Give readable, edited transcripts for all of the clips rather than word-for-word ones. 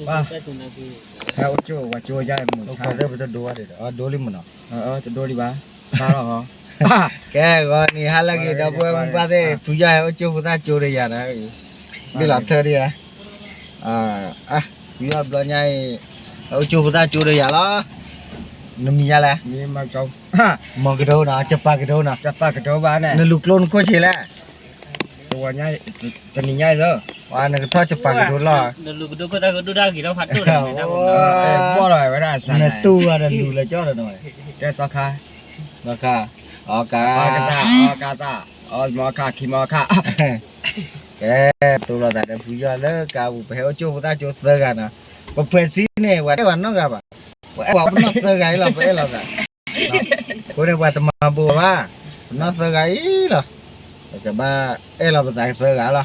Wah. Kau cu, wacu aja mu. Kau dah betul dua deh. Oh, dua lima no. Dua di bawah. Taruh. Kau kau ni hal lagi dah buat apa deh? Puja wacu putar curi ya na. Bila theri ya. Bila belanja wacu putar curi ya lah. Naminya lah. Ni macam. Mau kedua na, cepat kedua na. Cepat kedua mana? Neluklon kau cila. Tuanya, teninya itu. Wah, nak tahu cepat kedua lah. Dulu kedua kita kedua dah kita patuh dah. Boleh, benar. Netu ada dulu lah jauh dah noi. Kita sokah. Maka, oka. Kata. Maka, kimaka. Tu lah tak ada puja lah. Kau pergi wacu putar curi tergan na. Profesi ni, wadah mana kau apa? Wah, pernah tergai lah, pergi lah tak. Kau ni buat mabuk lah. Pernah tergai lah. Coba, lah betul tergai lah.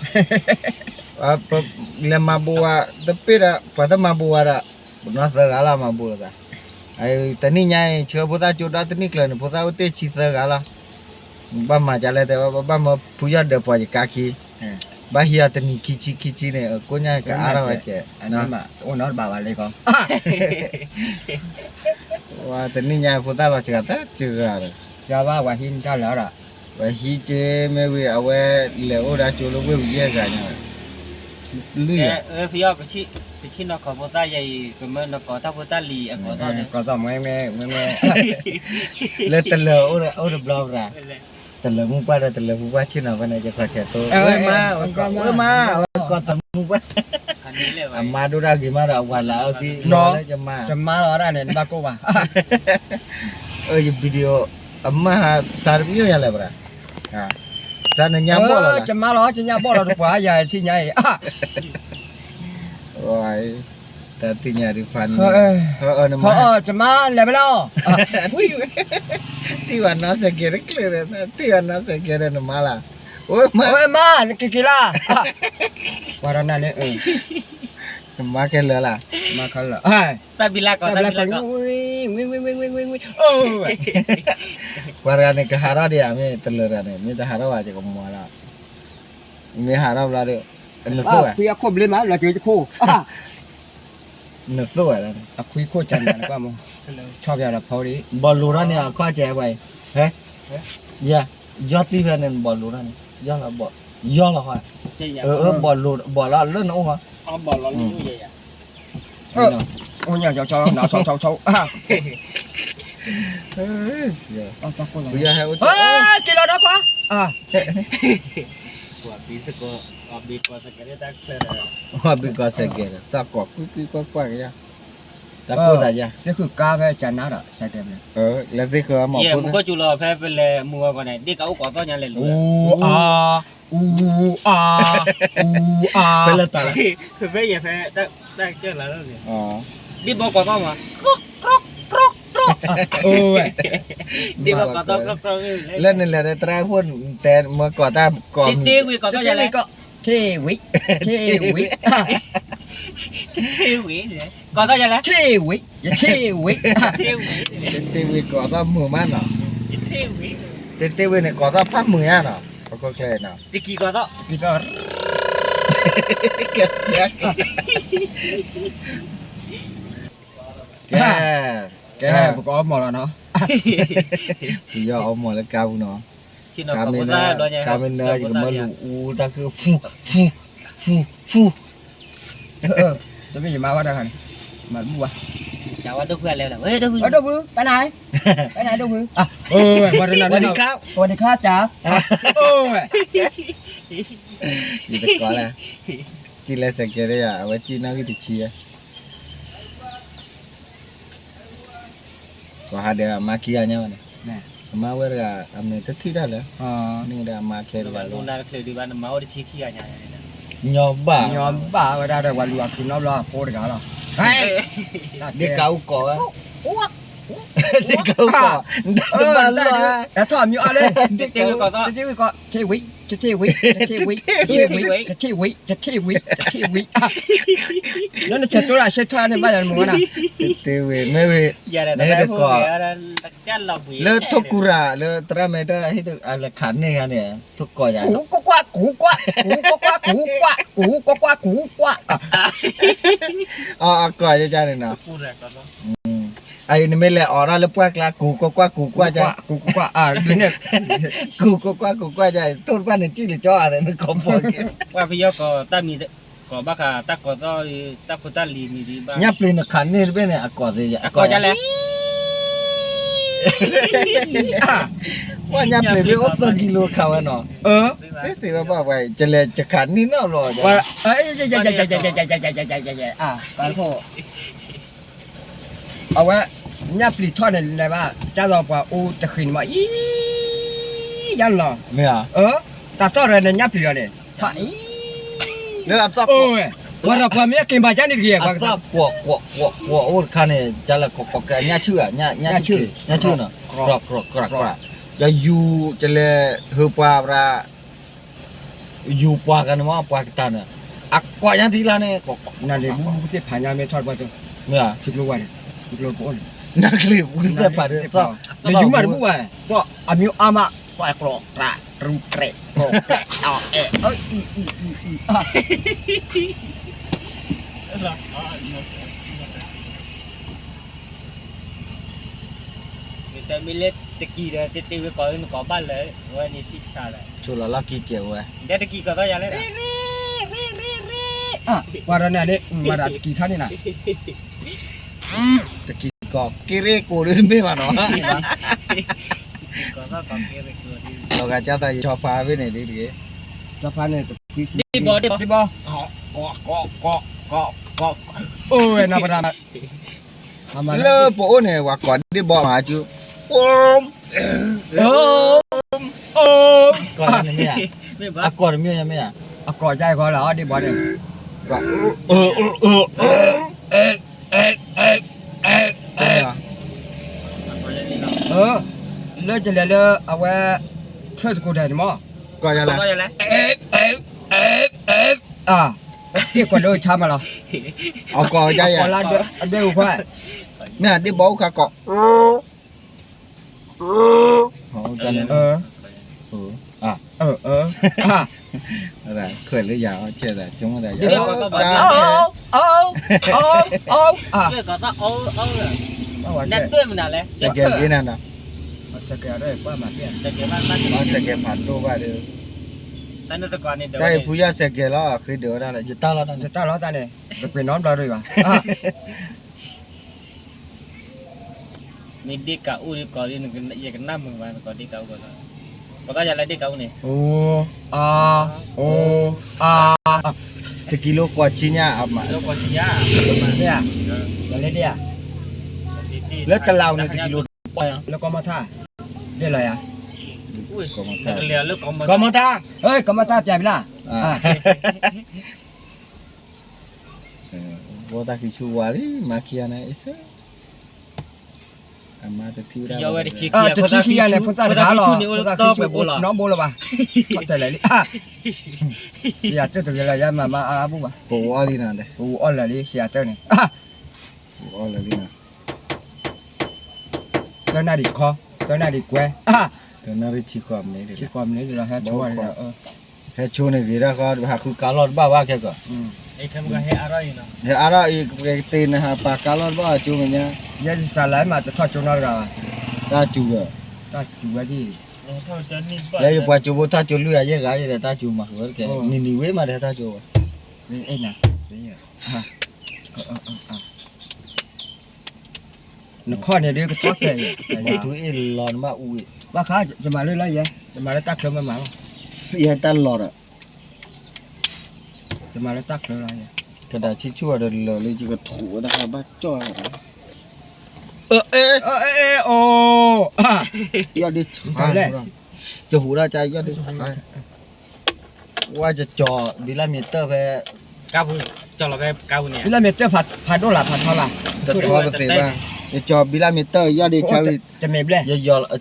Apa bila mabuk tapi dah pada mabuk ada benar segala mabuk dah. Ai tani nyai cakap putar cuda tani kelan putar uti cita segala. Bama jalan tu bama puja depa kaki. Bahia tani kici ni konya ke arah aja. Nama, nor bawa lagi kau. Wah tani nyai putar lah cakap cakap. Jawa wahin jalan. Wahi je mewi awe le ora culo we ye ganya. Lu ya. Phía phía nó có bota vậy, cái nó có tao bota lì, có tao đấy. Có tao mấy. Le tele ora blog ra. Tele mu pa Cina bana je kau ceto. Ma, kau temu pa. Amadu dah gimana wala di No, jema. Jema orang ni bako bah. Video amma tarbiyo ya le bra. Ha. Sana nyambol lah. Jema lo, nyambol lo rupa aja si nyai. Wah, tadi nyari fan. Jema level. Tiwan nasi kira clear, tiwan nasi kira malah. Oi ma, kikila. Warna ni. Makan lah. Tapi lah kau. Oh. Warna ni kehara dia, ni telur ni, ni dah hara aja kamu malah. Ni hara belah dia. Nusu ah. Aku aku beli mah, lagi aku. Nusu ah. Aku ikut jangan apa mu. Chop ya lah pori. Baluran ni aku aja baik. Ya, jati kan baluran. Ya lah bal. Ya lah. Balur lu nak apa? Balur ni je ya. Oh nya jauh nak jauh. Ya. Takut lah. Punya hai ucap. Kilo dah apa? Habis kau sekarang tak clear. Habis kau sekarang. Takut kuat ya. Takut aja. Saya tu kafe jana dah saya ni. Lebih ke apa? Ya, muka culo apa beli muka apa ni? Dia kau kau nyala lu. Bela tak. Apa ya? Tak jalan lu. Dia bawa kau mah. Oh. Dia bawa kau ni. Lên là trai pun ten mà có ta có. Tiwi kau jalan. Tiwi. Kau jalan. Tiwi. Tiwi có ta mưa mát nào. Tiwi này có ta phát mưa nào. Có kề nào. Tiki kau tak? Kita. Kecek. Cái có mỏ là nó. Giờ ông mỏ là cao nó. Kamera juga malu. Tak ke fu. Tapi cuma ada kan. Mat buah. Jawa tu buat lewat. Dah bu. Ada bu. Panai. Ada bu. Wadik kaca. Itu kala. Cila sekere ya, awak Cina gitu cia. Kau ada makiannya mana? Nah. Mawar ga amne teti dah lah. Ni dah makan baru. Lunar kelih di mana mau di ciki aja. Nyoba. Ada walu aku nak lah, por dah lah. Dia kau kau. ที่เขาก็ดับมาเลย แต่ถอดมีอะไร Tê tê có đó. จะที่วิก็เทวิจะเทวิจะเทวิจะเทวิจะเทวิจะเทวิจะเทวินั่นเช็ดตัวละเช็ดตัวในบ้านมึงนะ เตเวไม่เว Giờ là Đấy đã được mua cỏ. về là chắc là quỷ. แล้วทุกกุระแล้วตราไม่ได้ให้อะไรขันเนี่ยเนี่ยทุกก่อใหญ่ กูก็กว่ากูกว่ากูก็กว่ากูกว่ากูก็กว่ากูกว่า อ๋อก่อจะจ้าเนี่ยนะ Phu rồi có đó. ไอ้นี่ไม่แหละออร่าแล้วปวกลากูก็กว่ากูกว่าจ้า กูก็กว่าเนี่ย กูก็กว่าจ้าต้นกว่าเนี่ยจี้หรือจ้ออะไรนึกคอมพอกิน Qua bây giờ có ta mì có bác à ta có to ta có ta lì mì đi ba. ยับเลยนะขันนี่เป็นเนี่ยก่อสิ À có chả lẽ. ว่ายับเลยเป็น8กิโลเขาอ่ะเนาะ เออ เอ๊ะสิว่าบอกไว้จะเลยจะขันนี่เนาะรอจ้ะ ว่าเอ้ยปาโคเอาไว้เนี่ยปลีทอดเนี่ยว่าจะรอว่าโอ้จะขึ้นมาอียันหรอ ไม่อ่ะ ตัดต่อเลยเนี่ยปลีเลยถ้าอี แล้วอับซับ โอ้ยว่าเราความเนี้ยกินบาจานี่เรียก อั ว่า บซับกวโอ้คันเนี่ยจะละกอกเนี่ยชื่อเนี่ยชื่อเนาะกรอกอย่าอยู่จะเลยฮือปาราอยู่ปากันมาปากันน่ะอักกว่ายังทีละเนี่ยกอก นั่นเลยบุษย์ผ่านยาไม่ทอดว่าตัว เนี่ย ทิพย์รู้ว่าทิพย์รู้ปุ่น นักเรียนกูจะปาด้วยซับ ในยุคมันบุ้ว่าก็อามิวอามาไฟกรอกกระรูเกะกรอกแกะเอาเอ้ย Người ta mới lên tê kỳ rồi tê tê có ba lỡ rồi đi thích sao lại. ชัวร์ละกี่เจ๋วเว้ย Để tê kỳ có to giờ lên. ว่าเราเนี่ยมาดัดกี่ท่านนี่นะ ตะกี้กอกกิเรกูหรือไม่มาเนาะ Có to có kia rồi cửa đi. เราก็จะตายชอบพาไปไหนดี สะพานเนี่ยที่ Đi bò đi bò. ที่บ่โอ้ยน่าประทับทำมา ๆเลิกโป้เนี่ยว่าก่อนที่บอกมาจูโอ้ม โอ้ ก่อนนี่อ่ะ Đi อ่ะ bò. ก่อนมียังไม่อ่ะ อะก่อใจก่อนเหรอดิบ่เนี่ย ก็เลิกจะเลิกเอาไว้ช่วยสกูได้มั้ง ก่อนจะ Có ละ to giờ lên. ที่ก่อนเลยทำมาหรอ เอาก่อนใจ ก่อ อ่ะ นลาเดือดเดือดควาย แม่ที่บอกค่ะก่อนโอ้จันอ่ะอะไรเคยหรือยังเชื่อแต่จงอะไร Đi bò có bò. เอา Cái có to ô ô rồi. เอาวัน Đặt นี้ đuôi mình nào lên. สแกนกี่นั่นนะ สแกนได้กว่ามาเพี้ยน Để cái ban ban. อ๋อสแกนผ่านตัวไปเด้อ Ta nó còn đi đâu. ได้ผู้ยาสแกนแล้วคือเดี๋ยวนั่นแหละจะตั้งแล้วนั่น จะตั้งล้อตาเนี่ยจะเป็นน้องเราด้วยวะ Mình đi cậu đi có đi cái cái năm mình vào có đi cậu có. Có to giờ lên đi cậu này. โอ้โอ้ ตะกี้โลกว่าชิ้นเนี่ยเอามา Đâu có gì nhá. เนี่ยจะเล่นเนี่ย แล้วตะเราเนี่ยตะกี้โลปอย แล้วก็มาท่าเรียกอะไรอ่ะ Ui. Có một Cái lèo lúc có một. ก็มาท่า เฮ้ยก็มาท่าใจไปล่ะ บ่ตาคือชัวร์ดิมาเคียนะไอ้เซ่อามาตะทิวได้ Giờ về đi chỉ จะชี้ขี้อะไรพุทธาหรอ พุทธาขี้ชูนี่ น้องโบล่ะวะแต่อะไรอยากจะถึงอะไรยันมาอาบุบะ ปูออลีนั่นเด้ กูอ่อนเลยเสียเจ้าเนี่ย ปูออลีนั่น เจ้าหน้าดิคอเจ้าหน้าดิแกว แต่น่าริชิความนี่ดิ ที่ความนี้เราให้ช่วยเนี่ย เฮ็ดชูนี่วีระก็หาคือกาลอดบ้าว่าแค่ก็ Ai thèm cái hệ rồi nè. เฮอาระอีกตีนหาปากาลอดบ้าจูมันเนี่ย ยันสลายมาจะทอดจนเรา ตาจูก็ ถ้าจูไว้ที่ Nó thôi cho nên ยายปาจูบ่ตาจูลุยายกายตาจูมาเวแกนี่เวมาเด้ตาจู นี่เอ็น่ะนี่นครเนี่ยเดี๋ยวก็ทอดเลย ทุเอลอนมาอุย ว่าข้าจะมาเรื่อยๆยังจะมาแล้วตักเครื่องมาหมา ยายตลอดอ่ะ จะมาแล้วตักเครื่องอะไร กระดาษชิชั่วเด้อเลยจิก็ถูนะครับบ้าจ้อยโอ้ ยอดดิจะหูราใจยอดดิว่าจะจ่อบิลามิเตอร์ไป cao cho là cái cao nè. วิลาเมเตอร์ผัดโดล่ะผัดเท่าไหร่ จะทอไปเสียบ้าง Để cho bila meter ya đi chào จะเมบเลย ya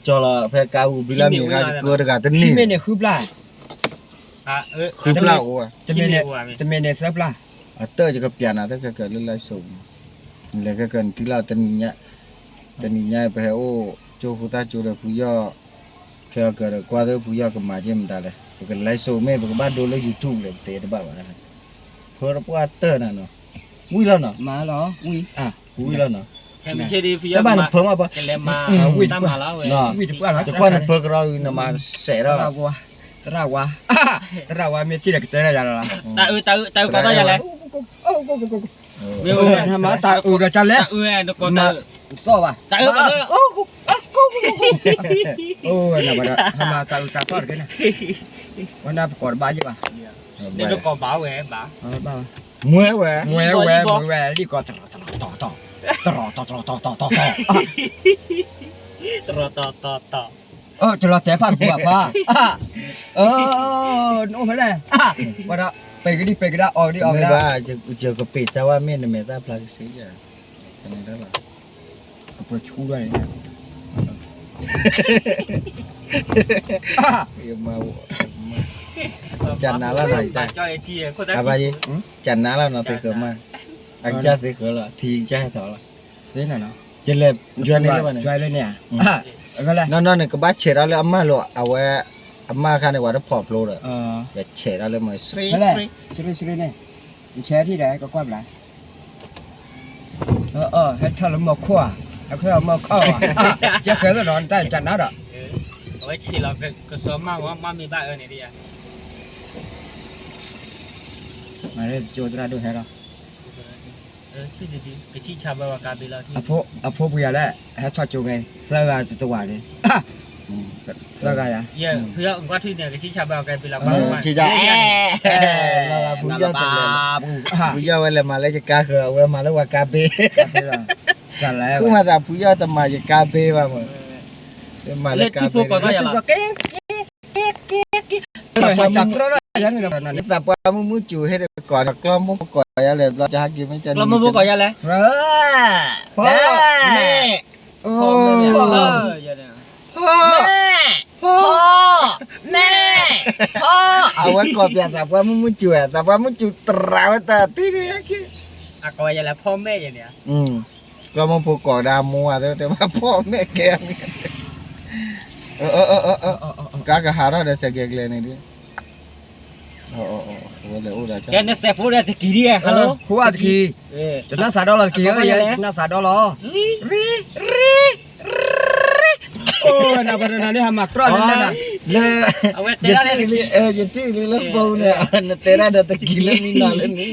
cho là phải cao bila mi ga cơ được cả tên ที่ ni เมเนี่ยคืบล่า อ่ะ คือเปล่าอ่ะ จะเมเนี่ยจะเมเนี่ยเซิร์ฟล่า เตอร์จะกับเปียนะถ้าเกิดเล่นไล่ส่งแล้วก็เกินที่เราtênนี้ไปโอ้โจผู้ตาโจเดผู้ย่อแค่เกิดกว่าเดผู้ย่อก็มาเยี่ยมตาเลยก็ไล่ส่งแม่ก็บ้านดูเลย YouTube เลยเตะได้บ้างนะเพราะว่าเตอร์น่ะเนาะอุ้ยแล้วเนาะ มาเหรออุ้ยอ่ะ อุ้ยแล้วเนาะ แค่ไม่ใช่ดีพี่ แล้วบ้านเพิ่มมาปะ แกเลยมาตามมาแล้วเว้ย เนาะ อุ้ยถูกป่ะ จะกว่าเพิ่มเราเนาะมาเสร็จแล้ว ตราวะเมียที่เด็กเจออะไรล่ะ ตาก็ได้ยังไง โอ้โหเมียทำมาตาก็จันแล้ว เดี๋ยวก่อนตา ซ้อป่ะ ตาโอ้น่ะบ่ได้ทำมาตาซ้อกันนะวันนั้นประกอบบ้าใช่ป่ะ เดี๋ยวก่อนบ้าเว้ยบ้า บ้าม วยแหว มวยนี่ก็ต่อ ต่อจะรอแต่ผ่านกูอ่ะพ่อโน้ไม่ได้ว่าละไปก็ได้ออกได้ ไม่ว่าจะก็ปิดซะว่าเมียนเมตาพลังสีอ่ะแค่นั้นหรอ เปิดชูด้วย มาจันนาแล้วหน่อยแต่ จอยทีคนนั้น อะไรจันนาแล้วหน่อยเกิดมาอันจ้าเกิดละทีจ้าต่อละ นี่น่ะเนาะ จะเล็บจวนนี่แล้วมัน ช่วยเลยเนี่ยอะไร นั่นก็บ้าเฉดแล้วอาม่าโลเอาไว้อาม่าข้าในวัดพอปโลดแบบเฉดแล้วมันสรีเนี่ยแชร์ที่ไหนก็กว้างหลายให้เธอละมาขั้วแล้วเขาเอามาเข้าจะเคยก็นอนใต้จันนัดอ่ะ เอาไว้ฉีดเราก็ซ้อมมากว่ามามีบ้านเนี่ยดิอ่ะ มาเลยโจตราดูให้เรา ที่ดีๆไปที่ชาบาวากาบิลาที่ อภพบุญแล้วให้ทอดจูไงเสื้อจะตัวเลยเสื้อกันอ่ะ เยอะเพื่อองค์กรที่เนี่ยไปที่ชาบาวากาบิลาบ้าง ที่จะเราผู้ย่อตัวเลยผู้ย่อไว้เลยมาแล้วจะกาเขือไว้มาแล้วว่ากาเบ สั่นแล้ว คือมาจากผู้ย่อจะมาจะกาเบว่ามึงมาแล้วกาเบ จับเราได้ยังไงนั่น แต่ว่ามึงมุจูให้ได้ก่อนกล้องมึงก่อนอะไรเราจะหากินไม่จัน เรามาบุกก่อนยังไง พ่อแม่ โอ้ แม่เอาไว้ก่อนเพียงแต่ว่ามึงมุจูแต่ว่ามุจูตราแต่ที่นี่กี่ อ่ะก็ยังแล้วพ่อแม่อย่างเนี้ย ก็มึงผูกก่อดามัวแต่ว่าพ่อแม่แกกากะหาเราได้เสกเลยนี่ดิว่าเลยโอ้ได้จ้ะ แกเนี่ยเซฟูเนี่ยตะกี้เนี่ยฮัลโหล หัวตะกี้จะน่าสาดอลลาร์กี่น่าสาดอลลาร์โอ้ยน่าบริณานี่ทำมากรอดเลยนะ เลยยันที่นี่แล้วโฟนเนี่ยนั่นเตระเดตะกี้แล้วนี่นอนแล้วนี่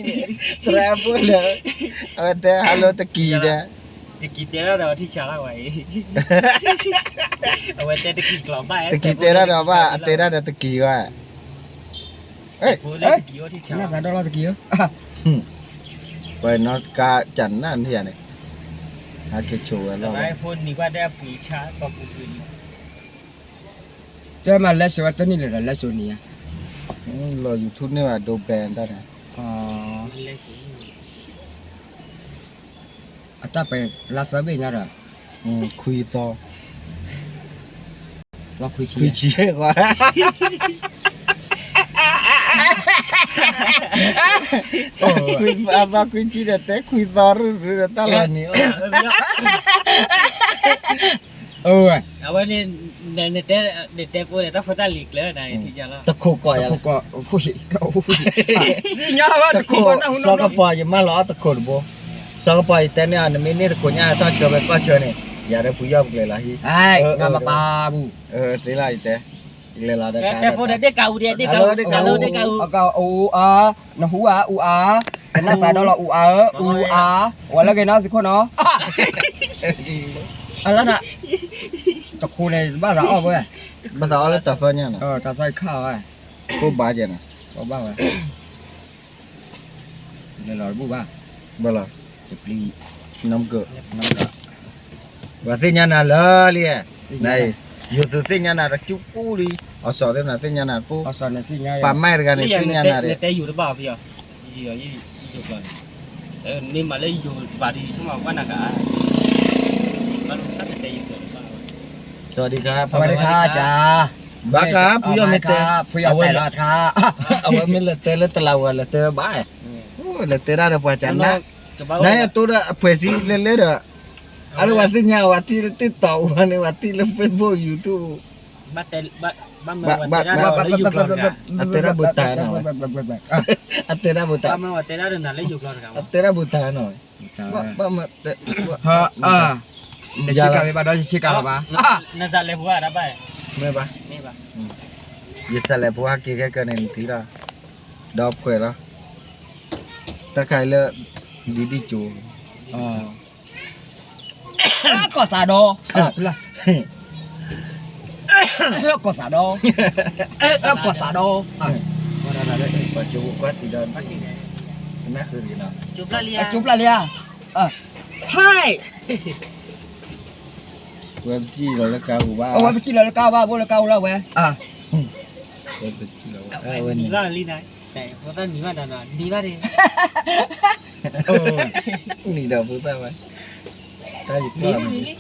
ทราบเลยเอาแต่ฮัลโหลตะกี้เนี่ย ตะกี้เตะเราที่ชาละไว้เอาไว้แต่ตะกี้กล่อมไป ตะกี้เตระเราว่าเตระเดตะกี้ว่า เอ้ยตะกี้ว่าที่ชา น่าสาดอลลาร์ตะกี้ ไปนอสกาจันนั่นที่ไหนหาเกชัวแล้ว ไอ้พูดนี่ว่าได้ปุ๋ยชากับปุ๋ย จะมาเลสวัตนี่เลยเลสนี่ รอยูทูบนี่ว่าดูแบนได้นะ เลยสิ อาจจะไปลาสเบย์นะล่ะ คุยต่อ เราคุย ชี้กว่าคุยว่าคุยชี้แต่คุยต่อหรือตลอดนี่เอาไว้ในเตะพูดเนี่ยต้องฟังตาลีกเลยนะที่จะละ ตะโคก่อยอะไร ก็ผู้ชินี่ยาวว่าตะโคนะหุ่น สกปรกยังมาล้อตะโคบ่สกปรกแต่เนี่ยอันนี้ตะโคเนี่ยต้องเชื่อไปก็เชื่อเนี่ยอย่าได้ผู้ย่อมเลยล่ะฮี ไอ้งามาปาบู สิล่ะแต่เลยล่ะได้ แต่พูดได้เก่าเดียวได้เก่าได้เก่าได้เก่า เอาเก่านะหัวกันน่าสาดอลลาร์วันแล้วกันนะสิคนเนาะอันนั้นน่ะตะโคในบ้านเราอ้อมเว้ย มาต่อแล้วต่อฟันเนี่ยนะ ตาใส่ข้าวไอ้ กูบาดเจ็บนะ เอาบ้างไว้เดี๋ยวรอบูบ้า บ่ล่ะ จะปลี น้ำเกลือ น้ำกะ ว่าสิญญาณเลยเลยนี่อยู่ตัวสิญญาณระจุปูดิเอาสอดได้นะสิญญาณปู เอาสอนในสิ่งง่าย ปั๊มไม่กันนี่สิญญาณเลย แต่อยู่หรือเปล่าพี่อ่ะอยู่ก่อนนี่มาเลยอยู่บาดีชั่วโมงว่านักอ่ะ สวัสดีครับ สวัสดีค่ะจ้า บ้าครับผู้ยอมไม่เตะ ผู้ยอมแต่ละค่ะ เอาไว้ไม่ละเตะละตะลาวละเตะบ้าโอ้ละเตะได้ปะจันนะ จะบ้า nãy tôi đã phải xin lên lên rồi anh bảo tin nhau và tin tin tàu anh bảo tin lên Facebook YouTube บ้าเตบ้าเมื่อวันเตะได้เราเลยอยู่ก่อนกัน anh tera buta rồi anh tera บ้า buta เมื่อวันเตะได้เราเลยอยู่ก่อนกัน anh tera buta rồi ba mà เฮ้อเดี๋ยวชิคาไปบ้านเราชิคาหรอปะ น่าจะเลยบัวนะบ้า mày ba นี่บ้า ये साले बुआ के क्या करने थी रा डॉप खोए रा ta khai le didi chu ก็สาโดล่ะก็สาโดก็สาโด mana ada pa chu quá thì đơn nóคือgì nào จุบละเลีย จุ๊บละเลียให้ web chi rồi là cao của ba เอาไว้ไปกินแล้วก้าวว่าพวกเราก้าวแล้วเว้ย web chi rồi นี่ละลีไหนแต่พอตอนนี้ว่าด่าดีว่าดิ นี่เดี๋ยวพูดได้ไหมใกล้อยู่ นี่ แล้ว นี่นี่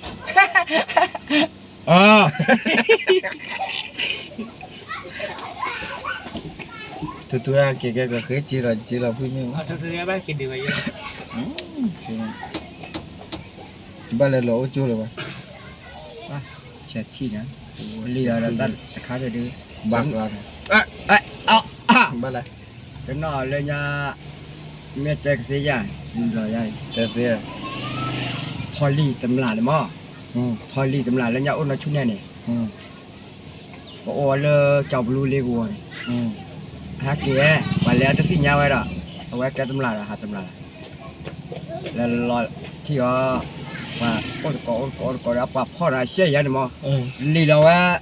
ตัวเก๋ๆก็เคยจีเราพูดนี่ เอาตัวนี้บ้ากินดีไปเยอะ บ้านเราโอ้จูเลยปะ เช็ดที่นะลีลาแล้วตัดตะขาจะดื้อ บ้านเรา เอา บ้านอะไร cái nọ lên nhà mẹ chạy cái gì rồi vậy แต่เสีย thôi lì tầm là đấy mà thôi lì tầm là lên nhà ôn nó chút này này có ô lơ chọc lu lê gùa này hát kia và lẽ tới khi nhau vậy đó ở ngoài cái tầm là hạt tầm là lo thì và có đã bắp khó ra xe vậy mà lì đâu á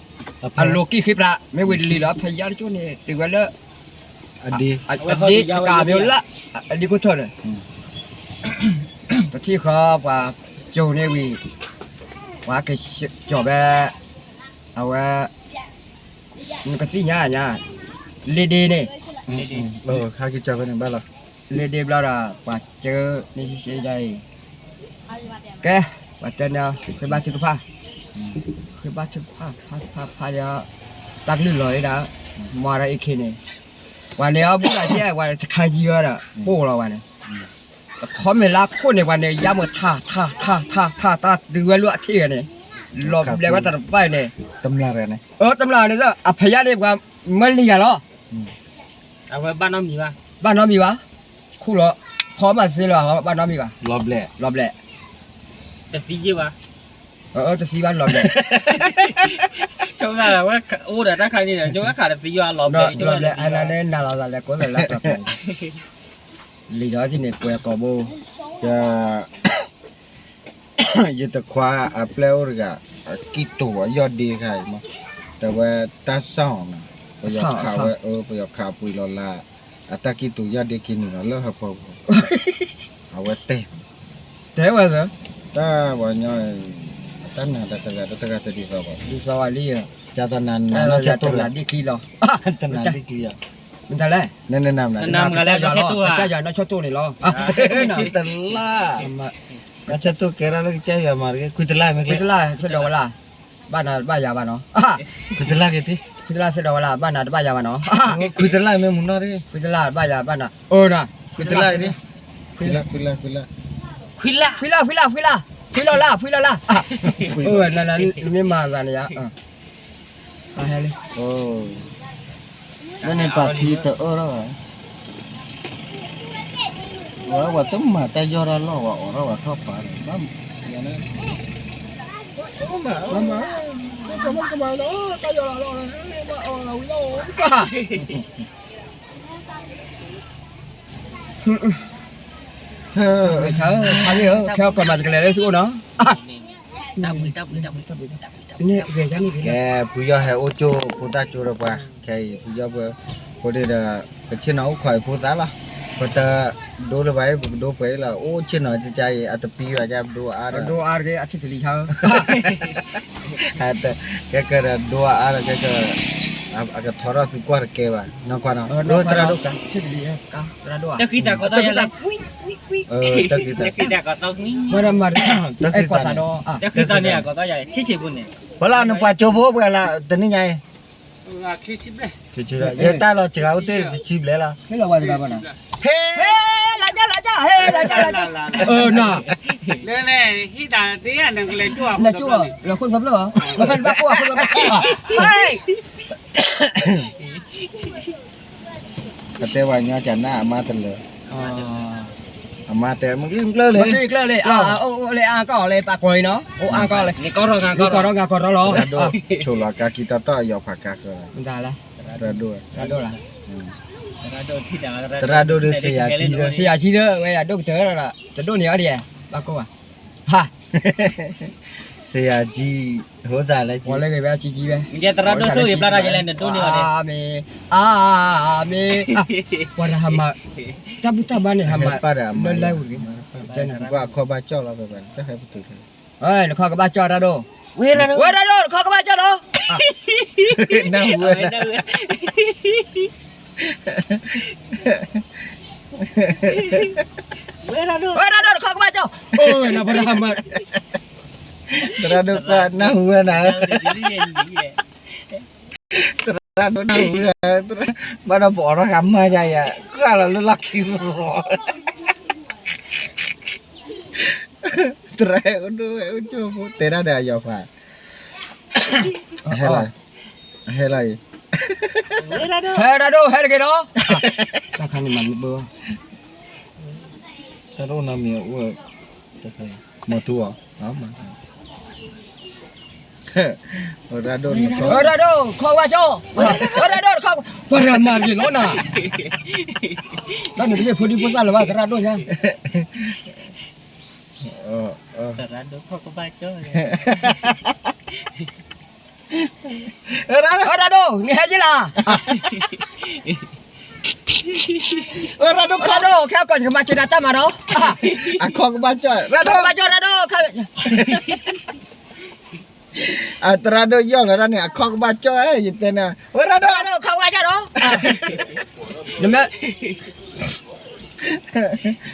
anh lô kia khép lại mấy người lì đó phải giá chỗ này từ vậy đó อดี อันนี้กาเบลละอันนี้ก็เท่าเลยแต่ที่เขาว่าโจเนี่ยวีว่าก็จอบเอาว่ามันก็สิญาเลดีเนี่ย ข้ากินจับไปในบ้านเรา เลดีบลาราว่าเจอในเสียใจแกว่าเจอเนี่ยคือบ้านสุขภาพคือบ้านสุขภาพพาเดียวตั้งลื่นลอยนะมาอะไรอีกเนี่ยวันนี้บุญอะไรที่วันจะขายเยอะอ่ะโป้เราวันนี้แต่เขาไม่รักคนในวันนี้ย้ำว่าท่าดูว่าลุ่ที่เนี่ยหลบเรียกว่าตัดไปเนี่ย ตำราอะไรนะ ตำราเนี่ยก็อภัยเนี่ยว่าไม่เลียหรอ เอาไว้บ้านน้องมีป่ะ บ้านน้องมีวะคู่เหรอพร้อมมาซื้อหรอบ้านน้องมีวะ รอบแหละ รอบแหละ แต่ปีเยอะป่ะ จะซื้อบ้านรอบแหละ ช่วงนั้นว่าโอ้แต่ถ้าใครเนี่ยช่วงนั้นขาดปีเยอะหลอบเลยช่วง รอบ นั้น แหละอันนั้นเนี่ยนาเราแล้วก็เลยรับกลับไปลีดอที่เนี่ยป่วยกอบโบ จะยึดตะควาอัพแล้วหรือก็กี่ตัวยอดดีใครมั้งแต่ว่าตาซ่องนะประหยัดข่าวประหยัดข่าวปุยลอลาอัตรากี่ตัวยอดดีกินหนึ่งเลิกครับผมเอาไว้เตะ เท่ว่าเหรอ ถ้าวันนี้ตั้งนานแต่จะดีกว่า ดีสวัสดีอ่ะ จะตอนนั้น เรา จะ จะ ตั ตัว ว ห ห ลั ลั ง งดีคีหรอ ตอนนั้นดีกว่า มันทำไร แนะนำนะ นำกันแล้วก็เช็ดตัว จะอย่าน้าชอบตัวนี่หรอ ตลาก็จะตัวแกเราเลยใจอย่ามาเลยคุยตลาไม่ คุ เค ย ย ตลาเสด็จเวลาบ้านนาบ้านยาบ้านเนาะ คุยตลากี่ที คุยตลาเสด็จเวลาบ้านนาบ้านยาบ้านเนาะ คุยตลาไม่มุนน่ะดิ คุยตลาบ้านยาบ้านน่ะน่ะ คุยตลาดิคุยละ คุยละ คุยละนั่นไม่มากันเนี่ยอะไรเลย โอ้แล้วในปาทีเตอร์ว่าต้องมาแต่ยอดละว่าทอปาเลยบ้างอย่างนั้นมาเนาะแต่ยอดละมาวิโอ เช้าพาเยอะแค่ก่อนมาจะเลยได้สู้เนาะ ตับมือ นี่เกย์นี่ แกผู้ยอให้โอโจผู้ตาโจระปะแค่ผู้ยอบ่ผู้เดก็ชินเอาข่อยผู้ตาละพอตาดูเลยไปดูไปละโอ้ชินเอาจะใจอัตปีว่าจะดูอาระ ดูอาร์เกย์อัดที่เช้า แต่แกก็ดูอาระแกก็agak thora tu kuar ke ba na kuar do tra do ka ที่ดีกันระดับ แต่คือแต่ก็ต้องอย่าง ta kita แต่คือแต่ก็ต้อง มาดามมาไอ้กว่าตาโด แต่คือตอนเนี้ยก็ต้องอย่างชี้ๆบุญเนี่ย Bala nu pa chobo bala tani nyai. Kisip deh. Kecil. Ya ta lo chigau te chip le la. Thế là bao giờ bạn nào? He. Là nà. Đây này, khi đã tí là đừng lấy chua. Là chua, là không dám nữa. Mà thân bác qua không dám. Hey. Kate wa nya chana ma tel le. À. Ma te mung lim le le. Đi lên lên. À, ô lên à có lên bạc quầy nó. Ô à có lên. Ini korong kan Có đó lo. Rado chola ka kita ta ya pakak. Bentar lah. Rado. Rado lah. Rado tidak. Rado de se ya chi de. Xì à chi đó, bây giờ đốt thế rồi là. Cho đốt nhiều đi à. Bác cô à. Ha. Se ya chi ho za le chi. Qua lên cái bé chi bé. Dia terado so ya belara jalan dan dunia dia. Ame. Ame. Warna hama. Tabu-taban ni hama. Pada ma. Lên leo cái. Gua kho ba cho la ba. Ta hai betul. Ơi, nó kho cái ba cho ra đồ. Quê ra đồ, kho cái ba cho đồ. Na huwa. Weh rado. Kho cái ba cho. Ôi, nó warna hama. Rado ka na huwa na. Rado na huwa. Mana bỏ nó gắm ma vậy à. Cứ là nó lucky rồi. Trai udah coba tidak ada ya Pak. Helai. Weh rado. Hey cái đó. Sao khăn này mà bơ. Sao nó miệng ua. Mau tua. Đó mà. Rado nó có. Rado, kho qua cho. Rado kho. Warna hama gì nó nè. Đó là cái phơi đi phơi ra là ba rado nha. Rado kok kebaca. Rado, ni aja lah. Rado, kau kau macam macam datang mana? Aku kebaca. Rado, baca Rado. Rado yo lah ni. Aku kebaca gitu na. Rado, kau baca do.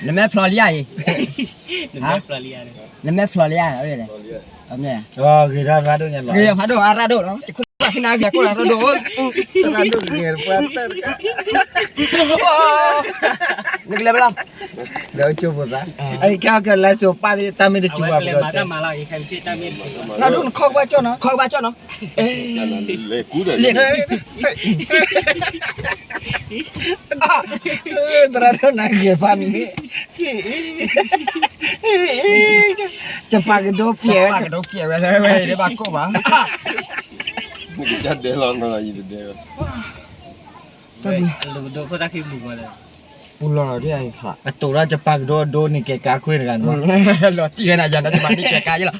Nama Floria ye. Nama Floria. Nama Floria apa ni? Apa ni? Oh, kira Rado nya lah. Dia Rado no. Aku nak kena aku lah Rado. Rado ngir pantar ka. Ni kelab lah. Dah coba tak? Ai kau ke la so pa ni tami de cuba Awak betul. kelemahan malah ikan cik tamin. Rado kau baca no. Kau baca no. Rado nak gepan ni. Cepat ke dopi Apa ke dok kia weh dia bakok bah. Bukan jadi lah nak itu dia. Tapi duduk kau tak kibu malah. Pulau dia ai kha. Atura cepat do ni ke ka kuih kan. Lo tiga aja nak cuma ni cek aja lah.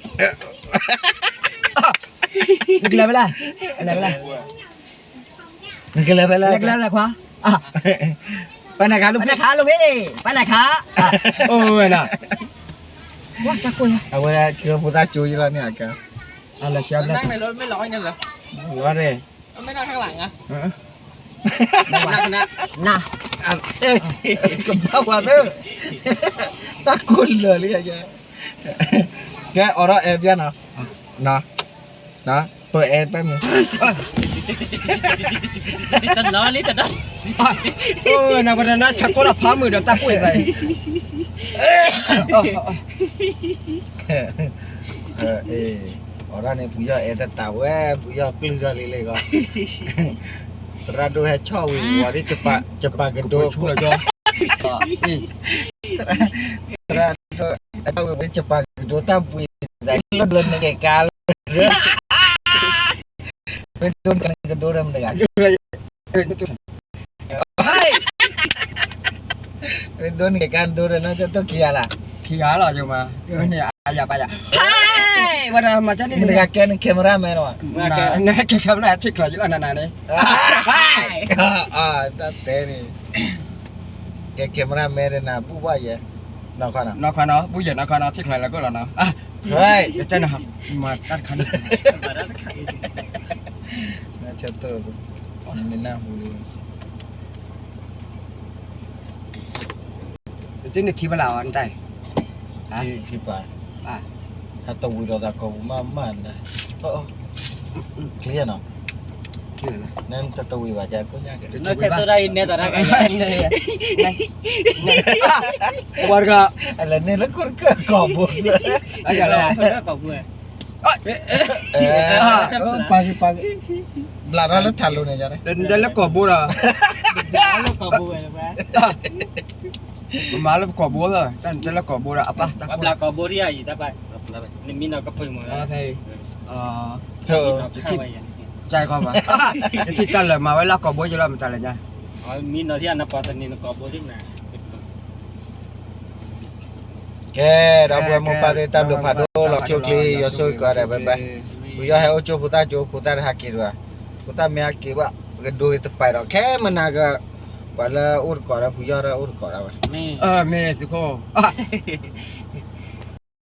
Ni kelab lah. Kelab lah. Kelab lah. Kelab lah kau. Panak kalu. Panak kha. Oh enak. Wah cakul lah. Awak chưa putar cuy lah ni akak. Alah siap dah. Này lối mới lỗi nhân là. Wah deh. Mới đangข้างหลังอ่ะ Nah. Nah. Ke bawah tu. Takut lah lihat aja. Ke orang dia nah. Nah, per pe mu. Tên lo lý tên đó. Oh, nak pada nak cakul lah paham dah tak puas saya. Orang ni punya tak tahu punya keluar lele kau. Rado hai chow wari cepat gedor Cuma jo. Rado tahu cepat gedor tapi dah lo belum nak kal. Betul kan gedor dah mendengar. Hai. Betul ni kan gedor dah macam tu kia lah. Kia lah cuma. Ni ayah. Hai. Pada macam ni. Mendengar kan kameraman wah. Nak ke kamera cek lah jelah nana ni. Tak teri. Ke kameraman na buat ya. Nak kan? Nak kana, buaya nak kana cek lah ko lah na. Hai. Macam nak makan kan. Macam tu. Minah boleh. Itu ni tiba lawan tai. Siapa? Ah. Atau udah tak kau mama dah. Oh. clear no ชื่อ nên ta tui và cha có nhá nó sẽ tôi đây nè tao ra cái warga là nên nó có cỏ buồn aja lah nó còn vừa pagi belah nó thả luôn này cha đấy dan la ko bora nó còn vừa mà malam ko bora dan la ko bora apa tak apa là có bố đi gì ta phải nên mình nó có phần mà okay thôi nó khai vậy ใจก็ว่าจะคิดกันเลยมาไว้ละก็บ่อยู่แล้วมันตายแล้วจ้ะ mình nó thì anh apa tadi nó có bố đi nè cái đó vừa một ba tam được phạt đô lọc chua kli yo sôi cả đấy bye bây giờ hay ô chua phụ ta hak kiri phụ ta me hak kiri cái đôi tập bài đó cái mình naga gọi là ur cả bây giờ là ur cả rồi นี่ เมสิโค